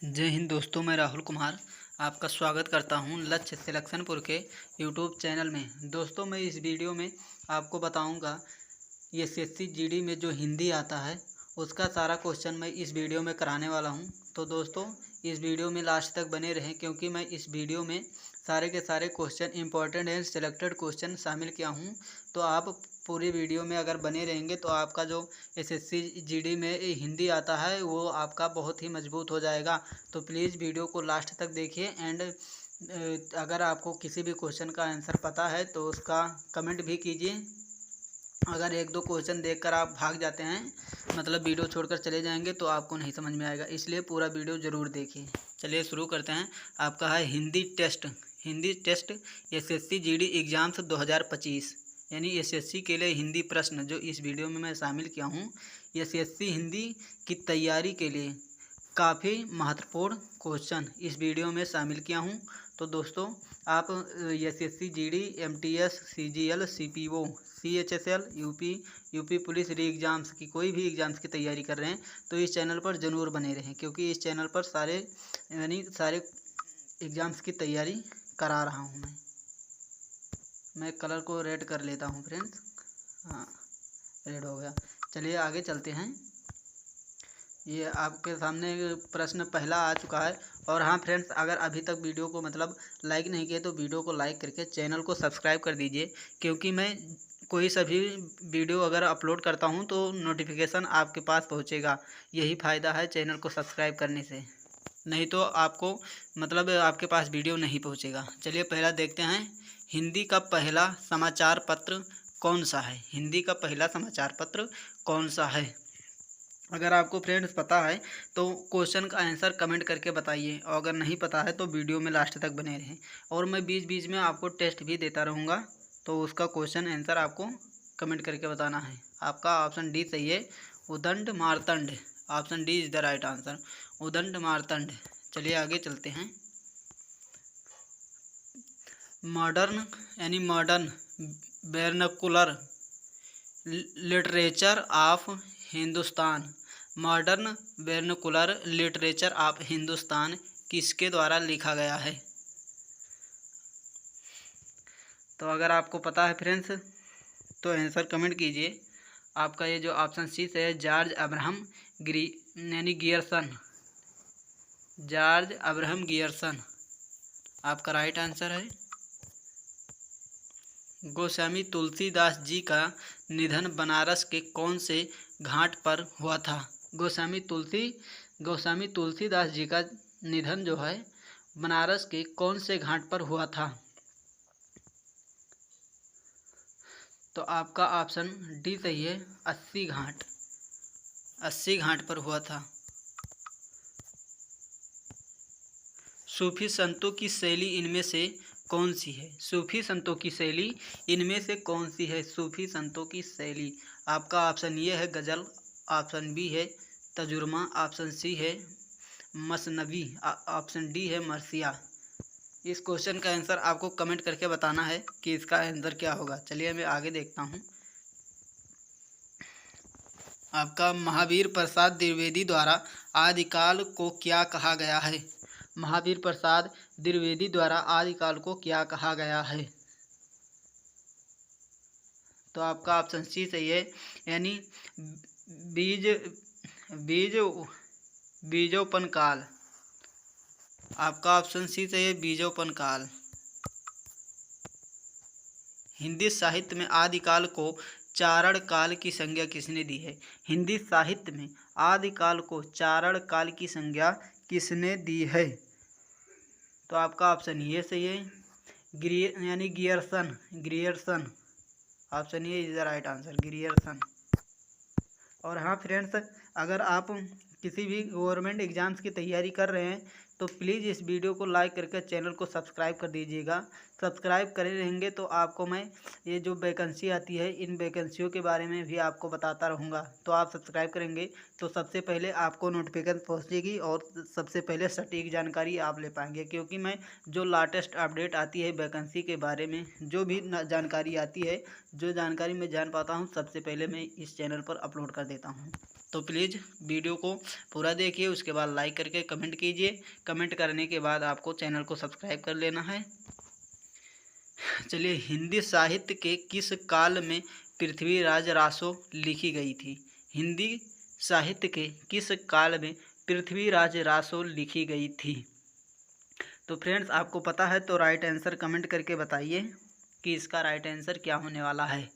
जय हिंद दोस्तों, मैं राहुल कुमार आपका स्वागत करता हूं लक्ष्य सिलेक्शनपुर के यूट्यूब चैनल में। दोस्तों, मैं इस वीडियो में आपको बताऊंगा एसएससी जीडी में जो हिंदी आता है उसका सारा क्वेश्चन मैं इस वीडियो में कराने वाला हूं। तो दोस्तों, इस वीडियो में लास्ट तक बने रहें क्योंकि मैं इस वीडियो में सारे के सारे question important and selected question शामिल किया हूं। तो आप पूरी वीडियो में अगर बने रहेंगे तो आपका जो एसएससी जीडी में हिंदी आता है वो आपका बहुत ही मजबूत हो जाएगा। तो प्लीज़ वीडियो को लास्ट तक देखिए एंड अगर आपको किसी भी क्वेश्चन का आंसर पता है तो उसका कमेंट भी कीजिए। अगर एक दो क्वेश्चन देखकर आप भाग जाते हैं, मतलब वीडियो छोड़कर चले जाएंगे, तो आपको नहीं समझ में आएगा, इसलिए पूरा वीडियो ज़रूर देखिए। चलिए शुरू करते हैं। आपका है Hindi test SSC GD exams 2025, यानी एसएससी के लिए हिंदी प्रश्न जो इस वीडियो में मैं शामिल किया हूँ। एसएससी हिंदी की तैयारी के लिए काफ़ी महत्वपूर्ण क्वेश्चन इस वीडियो में शामिल किया हूँ। तो दोस्तों, आप SSC GD MTS CGL CPO CHSL UP police री एग्ज़ाम्स की कोई भी एग्ज़ाम्स की तैयारी कर रहे हैं तो इस चैनल पर ज़रूर बने रहें, क्योंकि इस चैनल पर सारे एग्ज़ाम्स की तैयारी करा रहा हूँ मैं कलर को रेड कर लेता हूँ फ्रेंड्स। हाँ, रेड हो गया। चलिए आगे चलते हैं। ये आपके सामने प्रश्न पहला आ चुका है। और हाँ फ्रेंड्स, अगर अभी तक वीडियो को लाइक नहीं किए तो वीडियो को लाइक करके चैनल को सब्सक्राइब कर दीजिए, क्योंकि मैं कोई सभी वीडियो अगर अपलोड करता हूँ तो नोटिफिकेशन आपके पास पहुँचेगा। यही फ़ायदा है चैनल को सब्सक्राइब करने से, नहीं तो आपको आपके पास वीडियो नहीं पहुँचेगा। चलिए पहला देखते हैं। हिंदी का पहला समाचार पत्र कौन सा है? हिंदी का पहला समाचार पत्र कौन सा है? अगर आपको फ्रेंड्स पता है तो क्वेश्चन का आंसर कमेंट करके बताइए, और अगर नहीं पता है तो वीडियो में लास्ट तक बने रहें। और मैं बीच बीच में आपको टेस्ट भी देता रहूँगा, तो उसका क्वेश्चन आंसर आपको कमेंट करके बताना है। आपका ऑप्शन डी सही है, उदंड Martand. Option D is the right answer, उदंड मार्तंड। चलिए आगे चलते हैं। Modern vernacular literature of Hindustan. Modern vernacular literature of Hindustan किसके द्वारा लिखा गया है? तो अगर आपको पता है फ्रेंड्स तो आंसर कमेंट कीजिए। आपका ये जो ऑप्शन सी से है, George Abraham Gierson. George Abraham Gierson आपका राइट आंसर है। गोस्वामी तुलसीदास जी का निधन बनारस के कौन से घाट पर हुआ था? गोस्वामी तुलसीदास जी का निधन जो है बनारस के कौन से घाट पर हुआ था? तो आपका ऑप्शन डी सही है, 80 घाट पर हुआ था। सूफी संतों की शैली इनमें से कौन सी है? सूफी संतों की शैली इनमें से कौन सी है? सूफी संतों की शैली। आपका ऑप्शन ये है गज़ल, ऑप्शन बी है तजुर्मा, ऑप्शन सी है मसनवी, ऑप्शन डी है मरसिया। इस क्वेश्चन का आंसर आपको कमेंट करके बताना है कि इसका आंसर क्या होगा। चलिए मैं आगे देखता हूँ। आपका महावीर प्रसाद द्विवेदी द्वारा आदिकाल को क्या कहा गया है? महावीर प्रसाद द्विवेदी द्वारा आदिकाल को क्या कहा गया है? तो आपका ऑप्शन सी सही है, यानी बीज बीज बीजोपन काल। आपका ऑप्शन सी सही है, बीजोपन काल। हिंदी साहित्य में आदिकाल को चारण काल की संज्ञा किसने दी है? हिंदी साहित्य में आदिकाल को चारण काल की संज्ञा किसने दी है? तो आपका ऑप्शन ये सही है, ग्रियर्सन। ऑप्शन ये is the right answer, Grierson. और हाँ फ्रेंड्स, अगर आप किसी भी गवर्नमेंट एग्ज़ाम्स की तैयारी कर रहे हैं तो प्लीज़ इस वीडियो को लाइक करके चैनल को सब्सक्राइब कर दीजिएगा। सब्सक्राइब करे रहेंगे तो आपको मैं ये जो वैकेंसी आती है इन वैकेंसियों के बारे में भी आपको बताता रहूँगा। तो आप सब्सक्राइब करेंगे तो सबसे पहले आपको नोटिफिकेशन पहुँचेगी और सबसे पहले सटीक जानकारी आप ले पाएंगे, क्योंकि मैं जो लाटेस्ट अपडेट आती है वैकेंसी के बारे में, जो भी जानकारी आती है, जो जानकारी मैं जान पाता हूँ सबसे पहले मैं इस चैनल पर अपलोड कर देता हूँ। तो प्लीज़ वीडियो को पूरा देखिए, उसके बाद लाइक करके कमेंट कीजिए। कमेंट करने के बाद आपको चैनल को सब्सक्राइब कर लेना है। चलिए, हिंदी साहित्य के किस काल में पृथ्वीराज रासो लिखी गई थी? हिंदी साहित्य के किस काल में पृथ्वीराज रासो लिखी गई थी? तो फ्रेंड्स, आपको पता है तो राइट आंसर कमेंट करके बताइए कि इसका राइट आंसर क्या होने वाला है।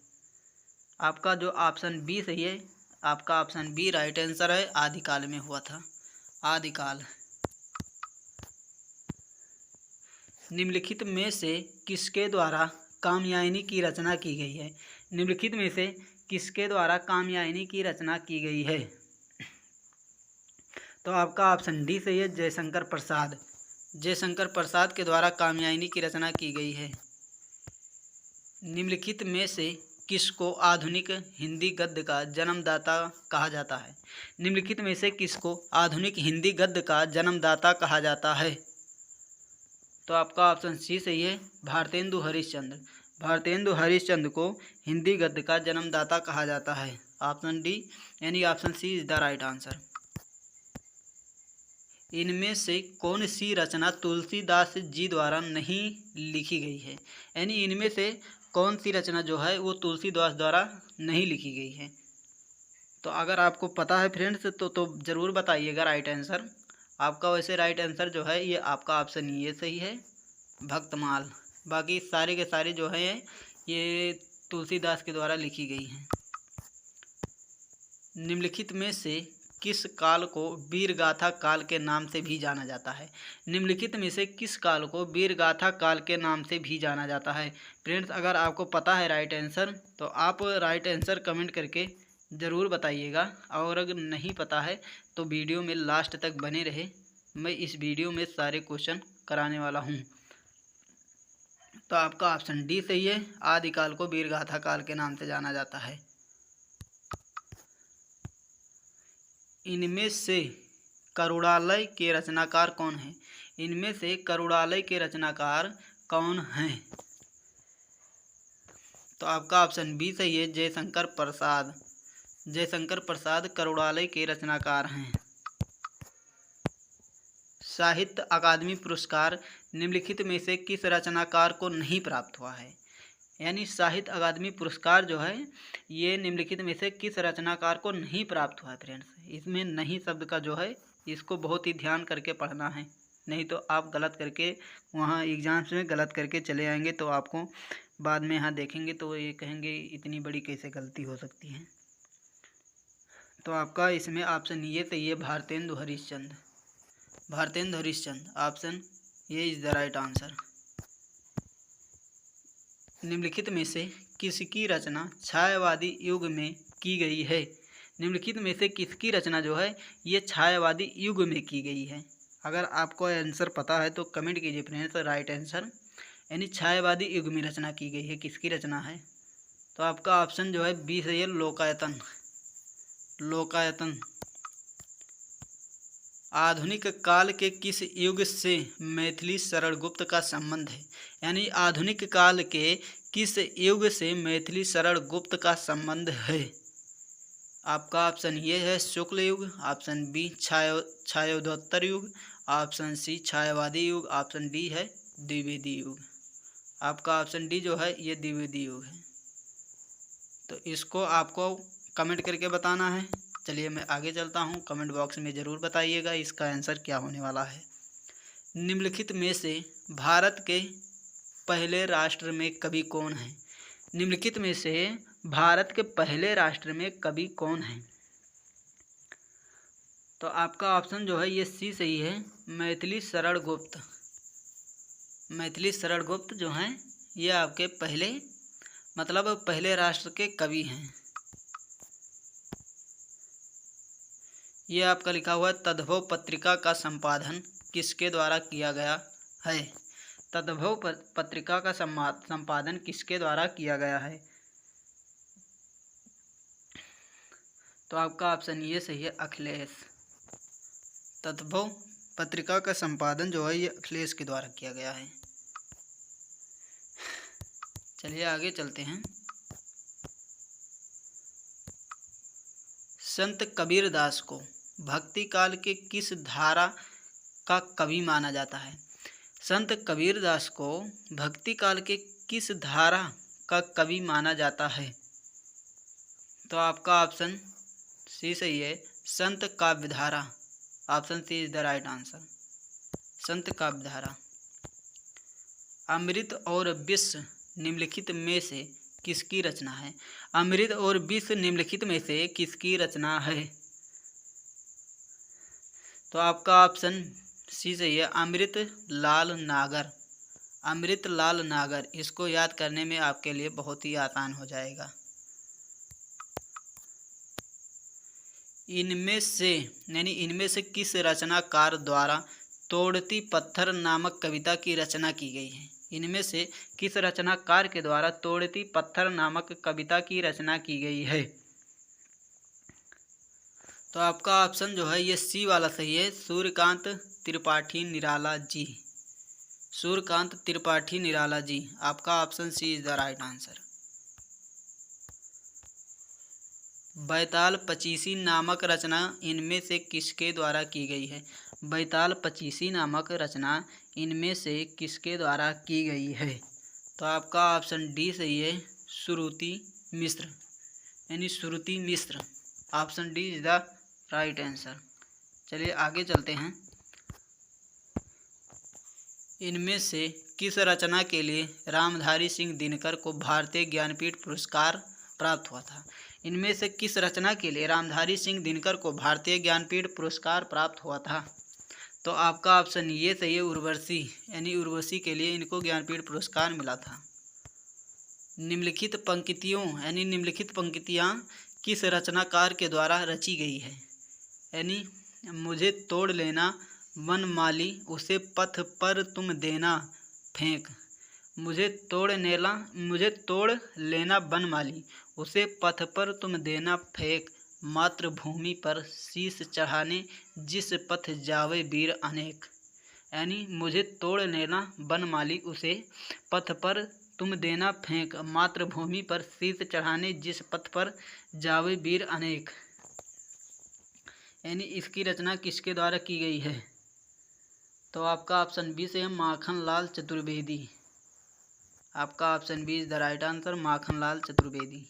आपका जो ऑप्शन बी सही है, आपका ऑप्शन बी राइट आंसर है। आदिकाल में हुआ था, आदिकाल। निम्नलिखित में से किसके द्वारा कात्यायनी की रचना की गई है? निम्नलिखित में से किसके द्वारा कात्यायनी की रचना की गई है? तो आपका ऑप्शन डी सही है, जयशंकर प्रसाद। जयशंकर प्रसाद के द्वारा कात्यायनी की रचना की गई है। निम्नलिखित में से किसको आधुनिक हिंदी गद्य का जन्मदाता कहा जाता है? निम्नलिखित में से किसको आधुनिक हिंदी गद्य का जन्मदाता कहा जाता है? तो आपका ऑप्शन सी सही है, भारतेंदु हरिश्चंद्र। भारतेंदु हरिश्चंद्र को हिंदी गद्य का जन्मदाता कहा जाता है। ऑप्शन डी यानी option C is the right answer. इनमें से कौन सी रचना तुलसीदास जी द्वारा नहीं लिखी गई है? यानी इनमें से कौन सी रचना जो है वो तुलसीदास द्वारा नहीं लिखी गई है? तो अगर आपको पता है फ्रेंड्स तो ज़रूर बताइएगा राइट आंसर। आपका वैसे राइट आंसर जो है ये आपका ऑप्शन ये सही है, भक्तमाल। बाकी सारे के सारे जो है ये तुलसीदास के द्वारा लिखी गई हैं। निम्नलिखित में से किस काल को वीरगाथा काल के नाम से भी जाना जाता है? निम्नलिखित में से किस काल को वीरगाथा काल के नाम से भी जाना जाता है? फ्रेंड्स, अगर आपको पता है राइट आंसर तो आप राइट आंसर कमेंट करके ज़रूर बताइएगा, और अगर नहीं पता है तो वीडियो में लास्ट तक बने रहे। मैं इस वीडियो में सारे क्वेश्चन कराने वाला हूँ। तो आपका ऑप्शन डी सही है, आदिकाल को वीरगाथा काल के नाम से जाना जाता है। इनमें से करुणालय के रचनाकार कौन हैं? इनमें से करुणालय के रचनाकार कौन हैं? तो आपका ऑप्शन बी सही है, जयशंकर प्रसाद। जयशंकर प्रसाद करुणालय के रचनाकार हैं। साहित्य अकादमी पुरस्कार निम्नलिखित में से किस रचनाकार को नहीं प्राप्त हुआ है? यानी साहित्य अकादमी पुरस्कार जो है ये निम्नलिखित में से किस रचनाकार को नहीं प्राप्त हुआ है? फ्रेंड्स, इसमें नहीं शब्द का जो है इसको बहुत ही ध्यान करके पढ़ना है, नहीं तो आप गलत करके वहाँ एग्जाम्स में गलत करके चले आएंगे तो आपको बाद में यहाँ देखेंगे तो ये कहेंगे इतनी बड़ी कैसे गलती हो सकती है। तो आपका इसमें ऑप्शन ये सही है, भारतेंदु हरिश्चंद्र। भारतेंदु हरिश्चंद्र ऑप्शन ये इज द राइट आंसर। निम्नलिखित में से किसकी रचना छायावादी युग में की गई है? निम्नलिखित में से किसकी रचना जो है ये छायावादी युग में की गई है? अगर आपको आंसर पता है तो कमेंट कीजिए फ्रेंड्स राइट आंसर। यानी छायावादी युग में रचना की गई है, किसकी रचना है? तो आपका ऑप्शन जो है बी सही है, लोकायतन। लोकायतन। आधुनिक काल के किस युग से मैथिली शरण गुप्त का संबंध है? यानी आधुनिक काल के किस युग से मैथिली शरण गुप्त का संबंध है? आपका ऑप्शन ये है, शुक्ल युग। ऑप्शन बी छायोदोत्तर युग। ऑप्शन सी छायावादी युग। ऑप्शन डी है द्विवेदी युग। आपका ऑप्शन डी जो है ये द्विवेदी युग है। तो इसको आपको कमेंट करके बताना है। चलिए मैं आगे चलता हूँ, कमेंट बॉक्स में ज़रूर बताइएगा इसका आंसर क्या होने वाला है। निम्नलिखित में से भारत के पहले राष्ट्र में कवि कौन है? निम्नलिखित में से भारत के पहले राष्ट्र में कवि कौन है? तो आपका ऑप्शन जो है ये सी सही है, मैथिली शरण गुप्त। मैथिली शरण गुप्त जो हैं ये आपके पहले मतलब पहले राष्ट्र के कवि हैं। ये आपका लिखा हुआ है, तद्भव पत्रिका का संपादन किसके द्वारा किया गया है? तद्भव पत्रिका का संपादन किसके द्वारा किया गया है? तो आपका ऑप्शन ये सही है, अखिलेश। तद्भव पत्रिका का संपादन जो है ये अखिलेश के द्वारा किया गया है। चलिए आगे चलते हैं। संत कबीरदास को भक्ति काल के किस धारा का कवि माना जाता है? संत कबीरदास को भक्ति काल के किस धारा का कवि माना जाता है? तो आपका ऑप्शन सी सही है, संत काव्यधारा। Option C is the right answer, संत काव्यधारा। अमृत और विष निम्नलिखित में से किसकी रचना है? अमृत और विष निम्नलिखित में से किसकी रचना है? तो आपका ऑप्शन सी सही है, अमृत लाल नागर। अमृत लाल नागर, इसको याद करने में आपके लिए बहुत ही आसान हो जाएगा। इनमें से किस रचनाकार द्वारा तोड़ती पत्थर नामक कविता की रचना की गई है? इनमें से किस रचनाकार के द्वारा तोड़ती पत्थर नामक कविता की रचना की गई है? तो आपका ऑप्शन जो है ये सी वाला सही है, सूर्यकांत त्रिपाठी निराला जी। सूर्यकांत त्रिपाठी निराला जी, आपका option C is the right answer. Baital Pachisi नामक रचना इनमें से किसके द्वारा की गई है? बैताल पचीसी नामक रचना इनमें से किसके द्वारा की गई है? तो आपका ऑप्शन डी सही है, श्रुति मिश्र, यानी Shruti Mishra. Option D is the right answer. चलिए आगे चलते हैं। इनमें से किस रचना के लिए रामधारी सिंह दिनकर को भारतीय ज्ञानपीठ पुरस्कार प्राप्त हुआ था? इनमें से किस रचना के लिए रामधारी सिंह दिनकर को भारतीय ज्ञानपीठ पुरस्कार प्राप्त हुआ था? तो आपका ऑप्शन ये सही है, उर्वशी, यानी उर्वशी के लिए इनको ज्ञानपीठ पुरस्कार मिला था। निम्नलिखित पंक्तियों यानी निम्नलिखित पंक्तियाँ किस रचनाकार के द्वारा रची गई है? यानी मुझे तोड़ लेना वनमाली, उसे पथ पर तुम देना फेंक। मुझे तोड़ लेना वनमाली, उसे पथ पर तुम देना फेंक। मातृभूमि पर शीश चढ़ाने जिस पथ जावे वीर अनेक। यानी मुझे तोड़ लेना वनमाली, उसे पथ पर तुम देना फेंक। मातृभूमि पर शीश चढ़ाने जिस पथ पर जावे वीर अनेक। यानी इसकी रचना किसके द्वारा की गई है? तो आपका ऑप्शन बी से है, माखनलाल चतुर्वेदी। आपका option B is the right answer, Makhanlal Chaturvedi.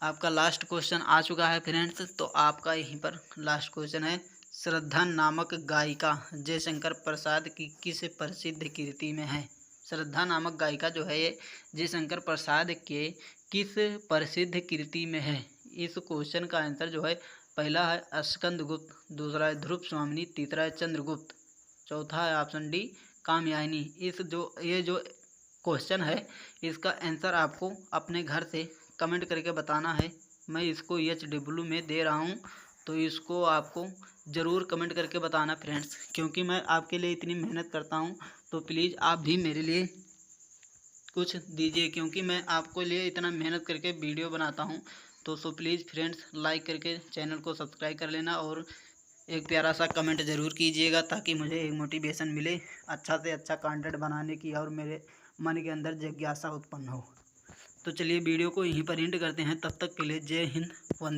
आपका लास्ट क्वेश्चन आ चुका है फ्रेंड्स, तो आपका यहीं पर लास्ट क्वेश्चन है, श्रद्धा नामक गायिका जयशंकर प्रसाद की किस प्रसिद्ध कृति में है? श्रद्धा नामक गायिका जो है ये जयशंकर प्रसाद के किस प्रसिद्ध कृति में है? इस क्वेश्चन का आंसर जो है, पहला है स्कंदगुप्त, दूसरा है ध्रुव स्वामिनी, तीसरा है चंद्रगुप्त, चौथा है ऑप्शन डी कामयानी। ये जो क्वेश्चन है इसका आंसर आपको अपने घर से कमेंट करके बताना है। मैं इसको HW में दे रहा हूँ, तो इसको आपको ज़रूर कमेंट करके बताना फ्रेंड्स, क्योंकि मैं आपके लिए इतनी मेहनत करता हूँ, तो प्लीज़ आप भी मेरे लिए कुछ दीजिए, क्योंकि मैं आपको लिए इतना मेहनत करके वीडियो बनाता हूँ। तो सो प्लीज़ फ्रेंड्स लाइक करके चैनल को सब्सक्राइब कर लेना और एक प्यारा सा कमेंट ज़रूर कीजिएगा, ताकि मुझे एक मोटिवेशन मिले अच्छा से अच्छा कंटेंट बनाने की और मेरे मन के अंदर जिज्ञासा उत्पन्न हो। तो चलिए वीडियो को यहीं पर एंड करते हैं, तब तक के लिए जय हिंद, वंदे।